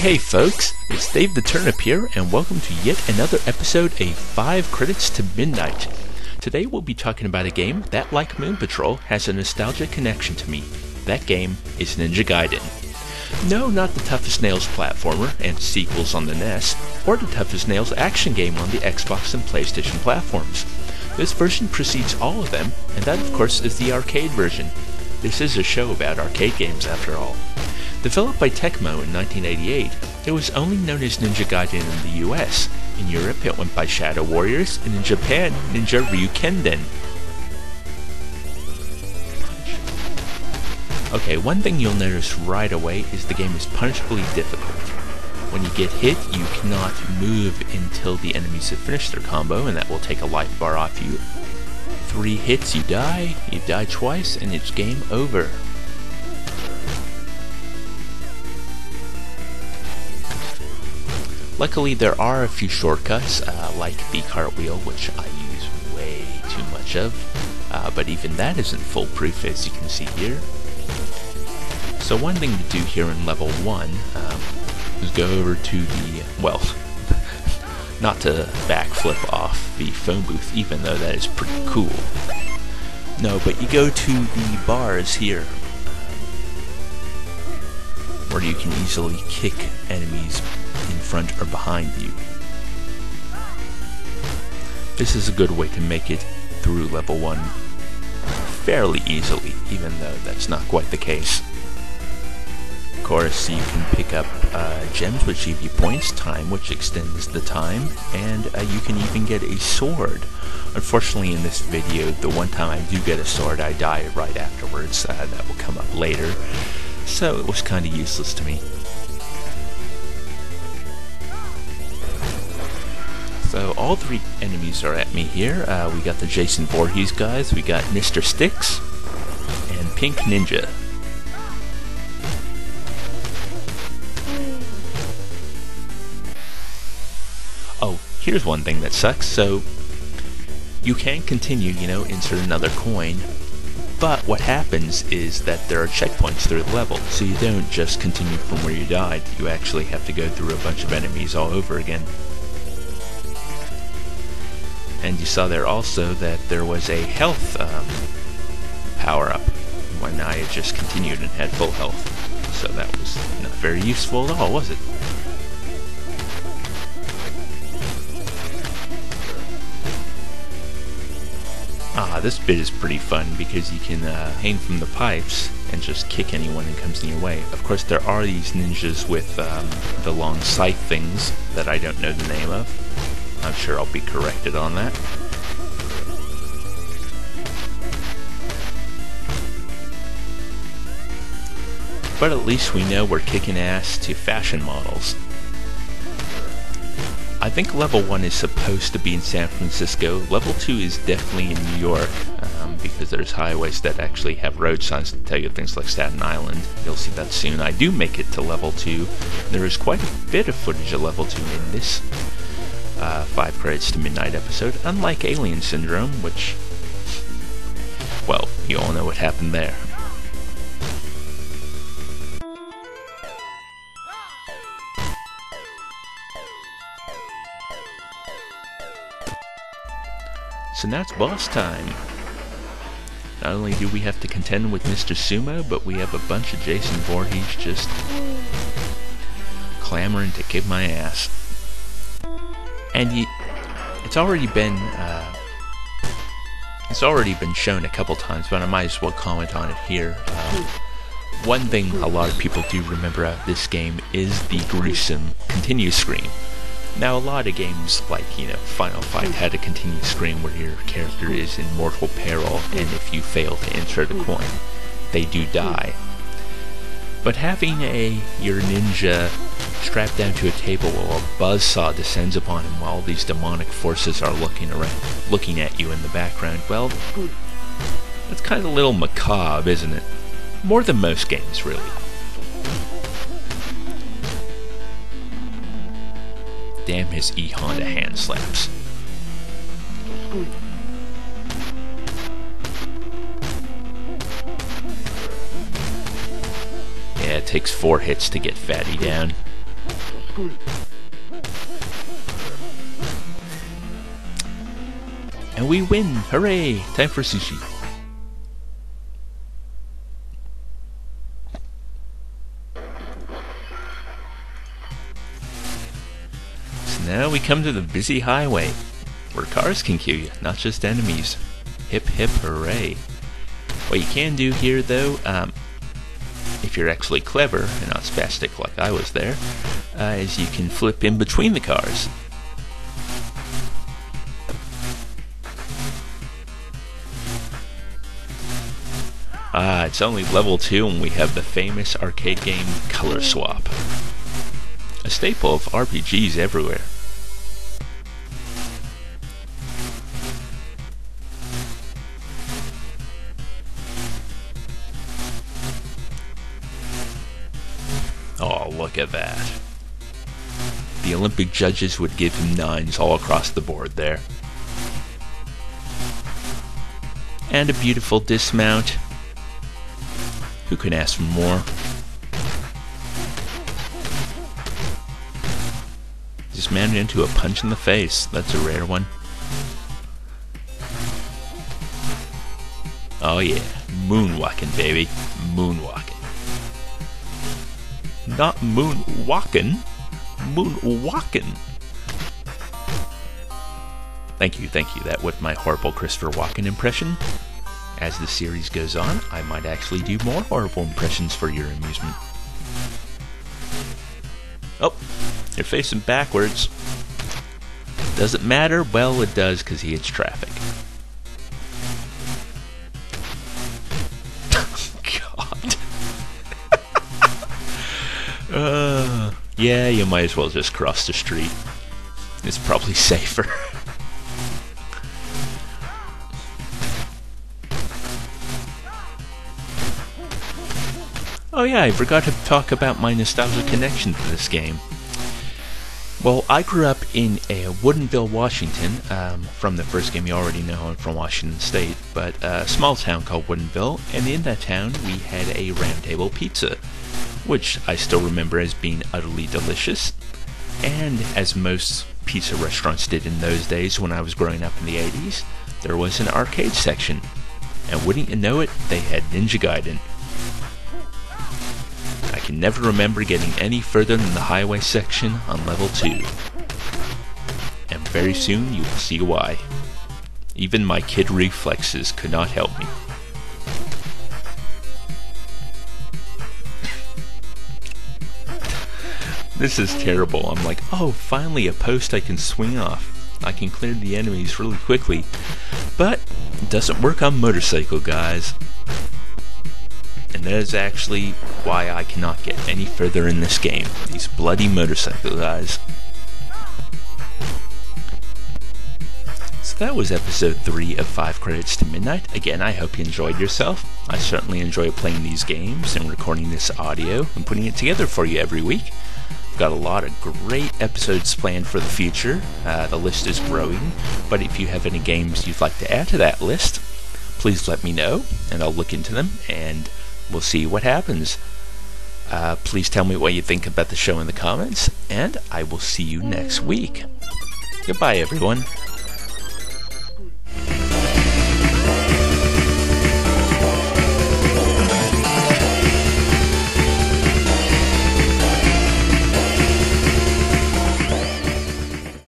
Hey folks, it's Dave the Turnip here, and welcome to yet another episode of 5 Credits to Midnight. Today we'll be talking about a game that, like Moon Patrol, has a nostalgic connection to me. That game is Ninja Gaiden. No, not the Toughest Nails platformer and sequels on the NES, or the Toughest Nails action game on the Xbox and PlayStation platforms. This version precedes all of them, and that of course is the arcade version. This is a show about arcade games after all. Developed by Tecmo in 1988, it was only known as Ninja Gaiden in the US. In Europe it went by Shadow Warriors, and in Japan, Ninja Ryukenden. Okay, one thing you'll notice right away is the game is punishingly difficult. When you get hit, you cannot move until the enemies have finished their combo, and that will take a life bar off you. 3 hits, you die twice, and it's game over. Luckily, there are a few shortcuts, like the cartwheel, which I use way too much of, but even that isn't foolproof, as you can see here. So one thing to do here in level 1 is go over to the, well, not to backflip off the phone booth, even though that is pretty cool. No, but you go to the bars here, where you can easily kick enemies in front or behind you. This is a good way to make it through level 1 fairly easily, even though that's not quite the case. Of course, you can pick up gems which give you points, time which extends the time, and you can even get a sword. Unfortunately, in this video, the one time I do get a sword, I die right afterwards. That will come up later, so it was kind of useless to me. So all 3 enemies are at me here. We got the Jason Voorhees guys, we got Mr. Sticks, and Pink Ninja. Oh, here's one thing that sucks. So you can continue, insert another coin, but what happens is that there are checkpoints through the level, so you don't just continue from where you died. You actually have to go through a bunch of enemies all over again. And you saw there also that there was a health power-up when I had just continued and had full health. So that was not very useful at all, was it? This bit is pretty fun because you can hang from the pipes and just kick anyone who comes in your way. Of course, there are these ninjas with the long scythe things that I don't know the name of. I'm sure I'll be corrected on that. But at least we know we're kicking ass to fashion models. I think level 1 is supposed to be in San Francisco. Level 2 is definitely in New York, because there's highways that actually have road signs that tell you things like Staten Island. You'll see that soon. I do make it to level 2. There is quite a bit of footage of level 2 in this 5 Credits to Midnight episode, unlike Alien Syndrome, which, well, you all know what happened there. So now it's boss time. Not only do we have to contend with Mr. Sumo, but we have a bunch of Jason Voorhees just clamoring to kick my ass. And it's already been shown a couple times, but I might as well comment on it here. One thing a lot of people do remember out of this game is the gruesome continue screen. Now, a lot of games like, Final Fight had a continue screen where your character is in mortal peril, and if you fail to insert a coin, they do die. But having your ninja strapped down to a table while a buzzsaw descends upon him while these demonic forces are looking at you in the background, well, that's kind of a little macabre, isn't it? More than most games, really. Damn his E-Honda hand slaps. Yeah, it takes 4 hits to get Fatty down. And we win! Hooray! Time for sushi. So now we come to the busy highway, where cars can kill you, not just enemies. Hip hip hooray. What you can do here though, if you're actually clever and not spastic like I was there, is you can flip in between the cars. It's only level 2 and we have the famous arcade game Color Swap. A staple of RPGs everywhere. Oh, look at that. The Olympic judges would give him 9s all across the board there. And a beautiful dismount. Who can ask for more? Just managed into a punch in the face. That's a rare one. Oh yeah, moonwalking, baby. Moonwalking. Not moonwalking. Moonwalking. Thank you. That was my horrible Christopher Walken impression. As the series goes on, I might actually do more horrible impressions for your amusement. Oh, you're facing backwards. Does it matter? Well, it does because he hits traffic. God. Yeah, you might as well just cross the street. It's probably safer. Oh yeah, I forgot to talk about my nostalgic connection to this game. Well, I grew up in Woodinville, Washington. From the first game, you already know I'm from Washington State, but a small town called Woodinville, and in that town we had a round table pizza, which I still remember as being utterly delicious. And as most pizza restaurants did in those days when I was growing up in the 80s, there was an arcade section. And wouldn't you know it, they had Ninja Gaiden. I can never remember getting any further than the highway section on level 2. And very soon you will see why. Even my kid reflexes could not help me. This is terrible. I'm like, oh, finally a post I can swing off. I can clear the enemies really quickly. But it doesn't work on motorcycle, guys. And that is actually why I cannot get any further in this game. These bloody motorcycle guys. So that was episode 3 of 5 Credits to Midnight. Again, I hope you enjoyed yourself. I certainly enjoy playing these games and recording this audio and putting it together for you every week. Got a lot of great episodes planned for the future. The list is growing, but if you have any games you'd like to add to that list, please let me know and I'll look into them and we'll see what happens. Please tell me what you think about the show in the comments, and I will see you next week. Goodbye, everyone.